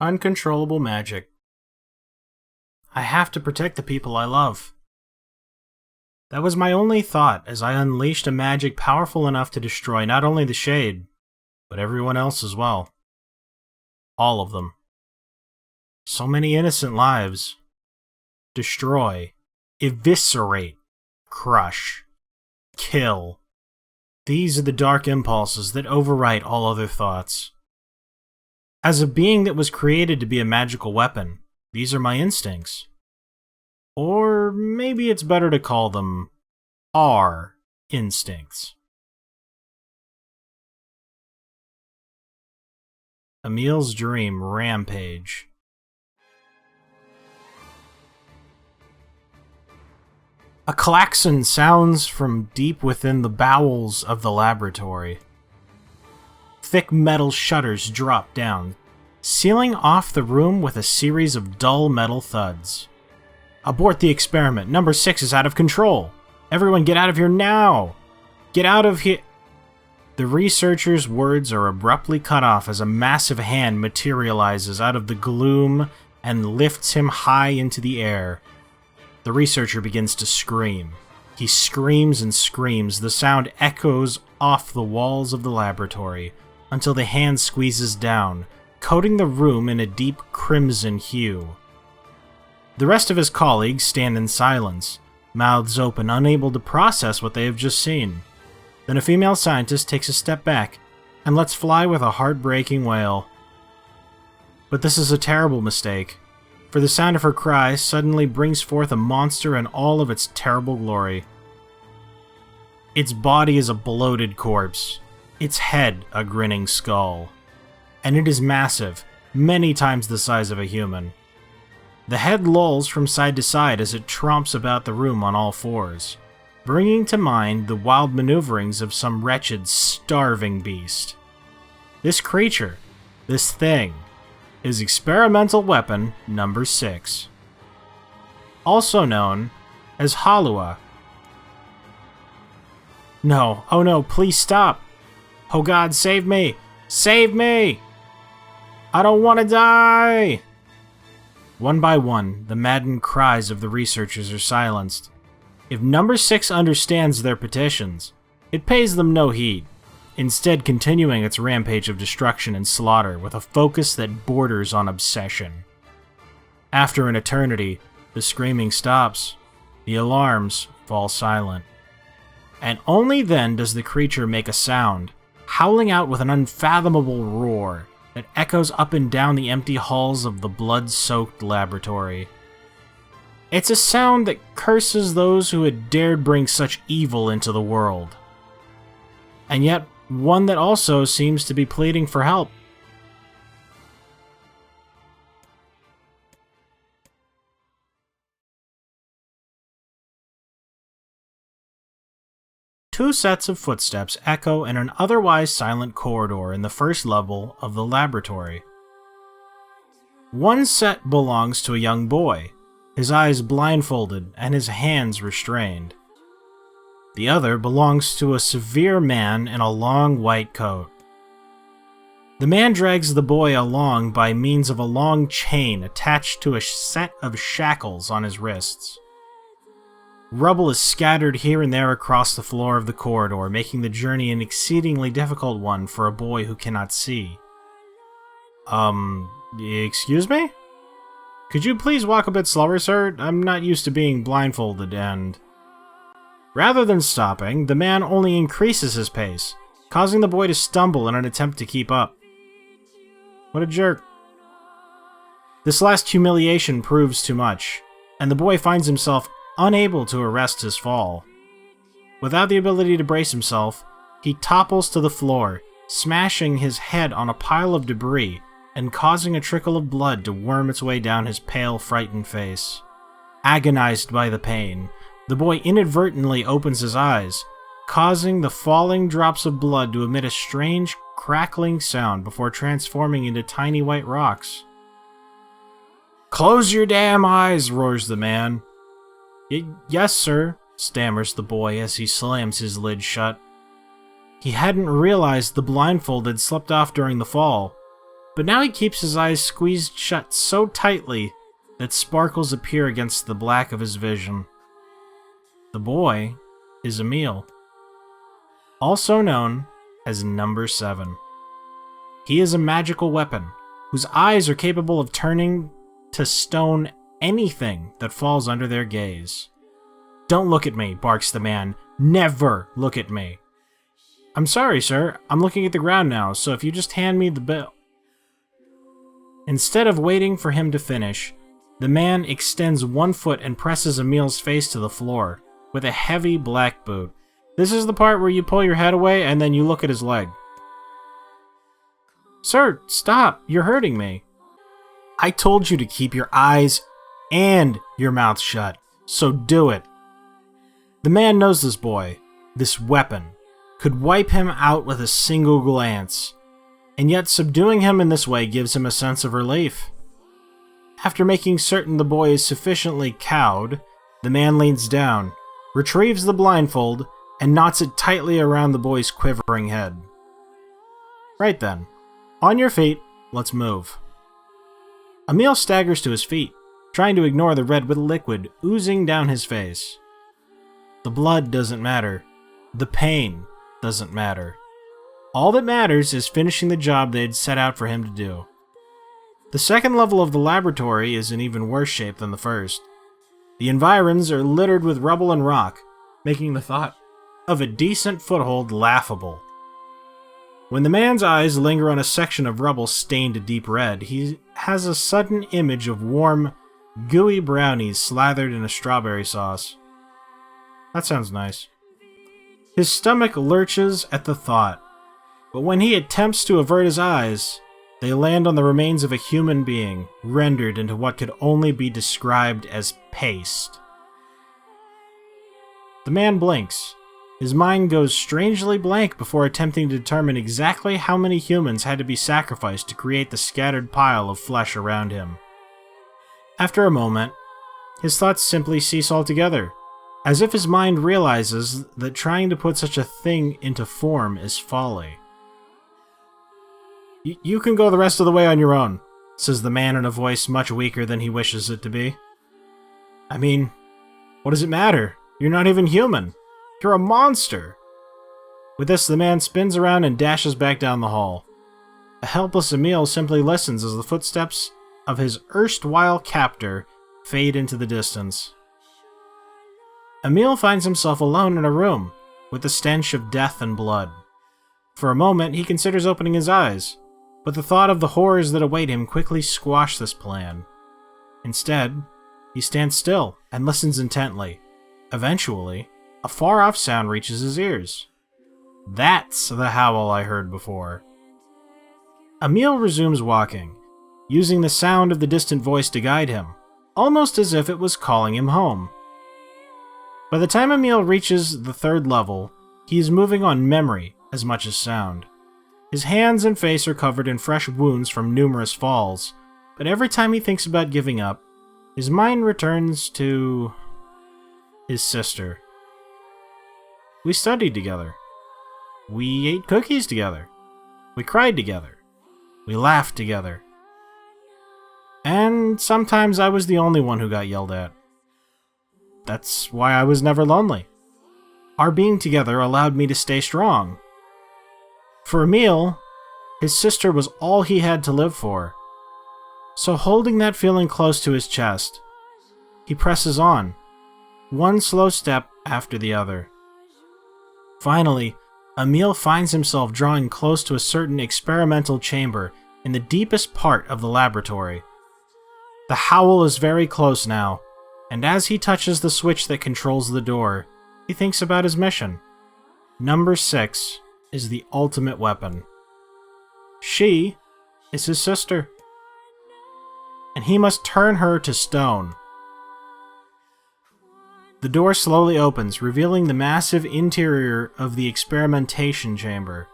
Uncontrollable magic. I have to protect the people I love. That was my only thought as I unleashed a magic powerful enough to destroy not only the Shade, but everyone else as well. All of them. So many innocent lives. Destroy. Eviscerate. Crush. Kill. These are the dark impulses that overwrite all other thoughts. As a being that was created to be a magical weapon, these are my instincts. Or maybe it's better to call them our instincts. Emil's dream, Rampage. A klaxon sounds from deep within the bowels of the laboratory. Thick metal shutters drop down, sealing off the room with a series of dull metal thuds. Abort the experiment. Number 6 is out of control. Everyone get out of here now! Get out of here! The researcher's words are abruptly cut off as a massive hand materializes out of the gloom and lifts him high into the air. The researcher begins to scream. He screams and screams. The sound echoes off the walls of the laboratory until the hand squeezes down, coating the room in a deep crimson hue. The rest of his colleagues stand in silence, mouths open, unable to process what they have just seen. Then a female scientist takes a step back and lets fly with a heartbreaking wail. But this is a terrible mistake, for the sound of her cry suddenly brings forth a monster in all of its terrible glory. Its body is a bloated corpse, its head a grinning skull, and it is massive, many times the size of a human. The head lolls from side to side as it tromps about the room on all fours, bringing to mind the wild maneuverings of some wretched, starving beast. This creature, this thing, is experimental weapon number 6, also known as Halua. No, oh no, please stop! Oh God, save me! Save me! I don't want to die! One by one, the maddened cries of the researchers are silenced. If number 6 understands their petitions, it pays them no heed, instead continuing its rampage of destruction and slaughter with a focus that borders on obsession. After an eternity, the screaming stops, the alarms fall silent. And only then does the creature make a sound, howling out with an unfathomable roar that echoes up and down the empty halls of the blood-soaked laboratory. It's a sound that curses those who had dared bring such evil into the world. And yet, one that also seems to be pleading for help. Two sets of footsteps echo in an otherwise silent corridor in the first level of the laboratory. One set belongs to a young boy, his eyes blindfolded and his hands restrained. The other belongs to a severe man in a long white coat. The man drags the boy along by means of a long chain attached to a set of shackles on his wrists. Rubble is scattered here and there across the floor of the corridor, making the journey an exceedingly difficult one for a boy who cannot see. Excuse me? Could you please walk a bit slower, sir? I'm not used to being blindfolded and... Rather than stopping, the man only increases his pace, causing the boy to stumble in an attempt to keep up. What a jerk. This last humiliation proves too much, and the boy finds himself unable to arrest his fall. Without the ability to brace himself, he topples to the floor, smashing his head on a pile of debris and causing a trickle of blood to worm its way down his pale, frightened face. Agonized by the pain, the boy inadvertently opens his eyes, causing the falling drops of blood to emit a strange, crackling sound before transforming into tiny white rocks. "Close your damn eyes!" roars the man. Yes, sir," stammers the boy as he slams his lid shut. He hadn't realized the blindfold had slipped off during the fall. but now he keeps his eyes squeezed shut so tightly that sparkles appear against the black of his vision. The boy is Emil, also known as Number 7. He is a magical weapon whose eyes are capable of turning to stone anything that falls under their gaze. "Don't look at me," barks the man. "Never look at me." "I'm sorry, sir. I'm looking at the ground now, so if you just hand me the bill." Instead of waiting for him to finish, the man extends one foot and presses Emil's face to the floor with a heavy black boot. This is the part where you pull your head away and then you look at his leg. "Sir, stop. You're hurting me." "I told you to keep your eyes and your mouth shut, so do it." The man knows this boy, this weapon, could wipe him out with a single glance, and yet subduing him in this way gives him a sense of relief. After making certain the boy is sufficiently cowed, the man leans down, retrieves the blindfold, and knots it tightly around the boy's quivering head. Right then, on your feet, let's move. Emil staggers to his feet, trying to ignore the red liquid oozing down his face. The blood doesn't matter. The pain doesn't matter. All that matters is finishing the job they'd set out for him to do. The second level of the laboratory is in even worse shape than the first. The environs are littered with rubble and rock, making the thought of a decent foothold laughable. When the man's eyes linger on a section of rubble stained a deep red, he has a sudden image of warm, gooey brownies slathered in a strawberry sauce. That sounds nice. His stomach lurches at the thought, but when he attempts to avert his eyes, they land on the remains of a human being, rendered into what could only be described as paste. The man blinks. His mind goes strangely blank before attempting to determine exactly how many humans had to be sacrificed to create the scattered pile of flesh around him. After a moment, his thoughts simply cease altogether, as if his mind realizes that trying to put such a thing into form is folly. You can go the rest of the way on your own," says the man in a voice much weaker than he wishes it to be. "I mean, what does it matter? You're not even human. You're a monster." With this, the man spins around and dashes back down the hall. A helpless Emil simply listens as the footsteps of his erstwhile captor fade into the distance. Emil finds himself alone in a room, with the stench of death and blood. For a moment, he considers opening his eyes, but the thought of the horrors that await him quickly squash this plan. Instead, he stands still and listens intently. Eventually, a far-off sound reaches his ears. That's the howl I heard before. Emil resumes walking, using the sound of the distant voice to guide him, almost as if it was calling him home. By the time Emil reaches the third level, he is moving on memory as much as sound. His hands and face are covered in fresh wounds from numerous falls, but every time he thinks about giving up, his mind returns to his sister. We studied together. We ate cookies together. We cried together. We laughed together. And sometimes I was the only one who got yelled at. That's why I was never lonely. Our being together allowed me to stay strong. For Emil, his sister was all he had to live for. So holding that feeling close to his chest, he presses on, one slow step after the other. Finally, Emil finds himself drawing close to a certain experimental chamber in the deepest part of the laboratory. The howl is very close now, and as he touches the switch that controls the door, he thinks about his mission. Number 6 is the ultimate weapon. She is his sister, and he must turn her to stone. The door slowly opens, revealing the massive interior of the experimentation chamber.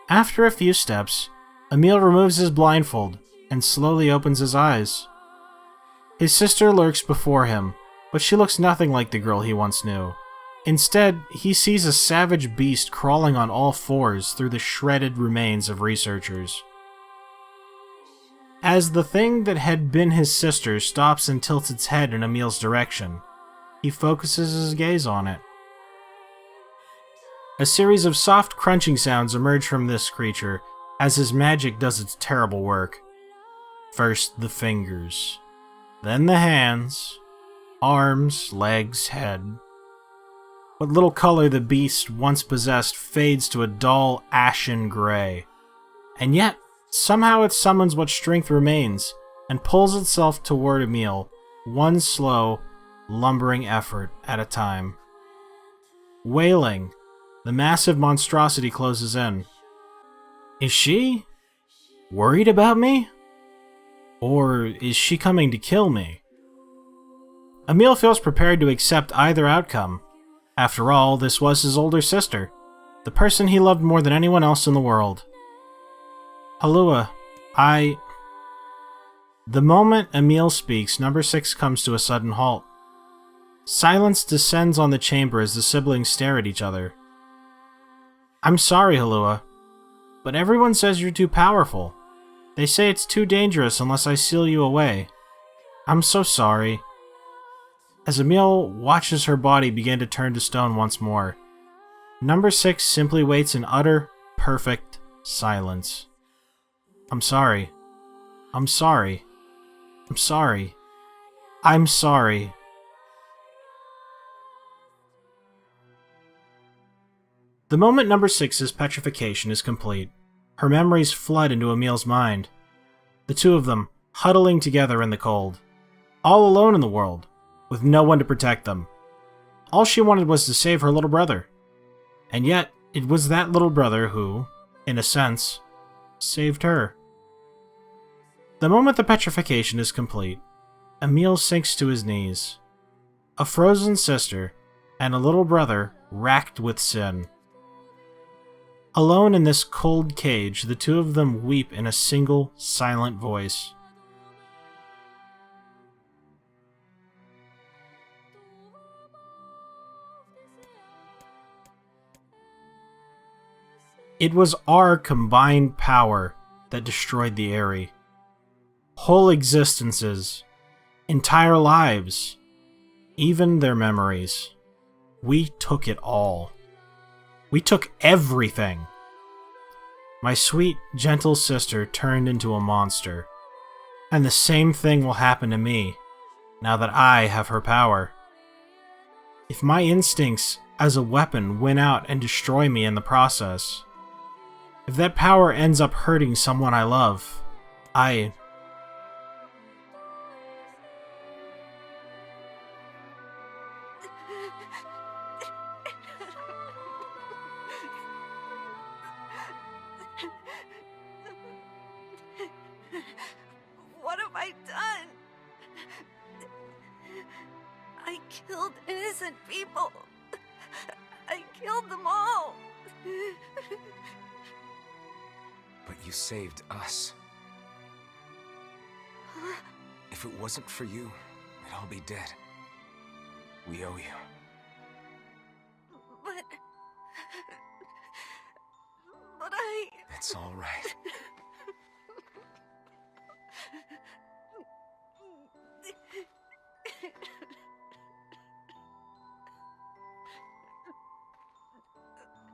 After a few steps, Emil removes his blindfold and slowly opens his eyes. His sister lurks before him, but she looks nothing like the girl he once knew. Instead, he sees a savage beast crawling on all fours through the shredded remains of researchers. As the thing that had been his sister stops and tilts its head in Emil's direction, he focuses his gaze on it. A series of soft crunching sounds emerge from this creature as his magic does its terrible work. First the fingers, then the hands, arms, legs, head. What little color the beast once possessed fades to a dull, ashen gray. And yet, somehow it summons what strength remains and pulls itself toward Emil, one slow, lumbering effort at a time. Wailing, the massive monstrosity closes in. Is she worried about me? Or is she coming to kill me? Emil feels prepared to accept either outcome. After all, this was his older sister, the person he loved more than anyone else in the world. Halua, The moment Emil speaks, number 6 comes to a sudden halt. Silence descends on the chamber as the siblings stare at each other. I'm sorry, Halua, but everyone says you're too powerful. They say it's too dangerous unless I seal you away. I'm so sorry. As Emil watches her body begin to turn to stone once more, number 6 simply waits in utter, perfect silence. I'm sorry. I'm sorry. I'm sorry. I'm sorry. The moment number 6's petrification is complete, her memories flood into Emil's mind. The two of them, huddling together in the cold. All alone in the world, with no one to protect them. All she wanted was to save her little brother. And yet, it was that little brother who, in a sense, saved her. The moment the petrification is complete, Emil sinks to his knees. A frozen sister, and a little brother racked with sin. Alone in this cold cage, the two of them weep in a single, silent voice. It was our combined power that destroyed the Eyrie. Whole existences, entire lives, even their memories. We took it all. We took everything. My sweet, gentle sister turned into a monster. And the same thing will happen to me, now that I have her power. If my instincts as a weapon win out and destroy me in the process, if that power ends up hurting someone I love, What have I done? I killed innocent people. I killed them all. But you saved us. If it wasn't for you, we'd all be dead. We owe you. But I... It's all right.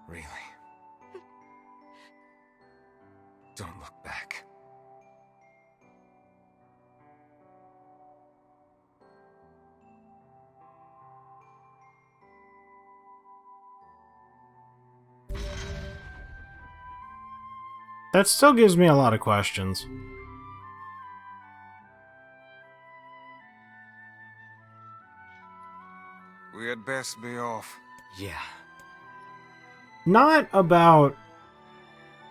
Really? Don't look back. That still gives me a lot of questions. We had best be off. Yeah. Not about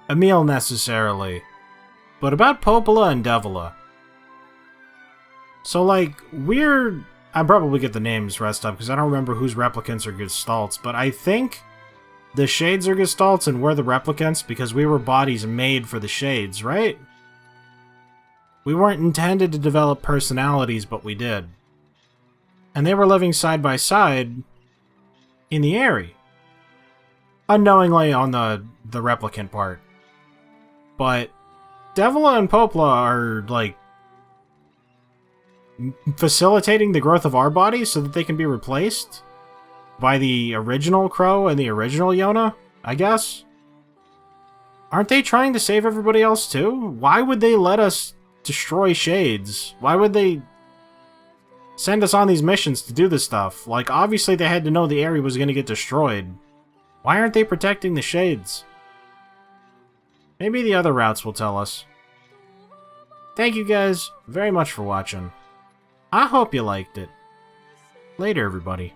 Emil necessarily, but about Popola and Devila. So, like, I probably get the names messed up because I don't remember whose replicants are Gestalts, but I think the Shades are Gestalts and we're the replicants because we were bodies made for the Shades, right? We weren't intended to develop personalities, but we did. And they were living side by side in the Eyrie. Unknowingly on the replicant part. But Devila and Popla are, like, facilitating the growth of our bodies so that they can be replaced by the original Crow and the original Yona, I guess? Aren't they trying to save everybody else too? Why would they let us destroy Shades? Why would they send us on these missions to do this stuff? Like, obviously they had to know the area was going to get destroyed. Why aren't they protecting the Shades? Maybe the other routes will tell us. Thank you guys very much for watching. I hope you liked it. Later, everybody.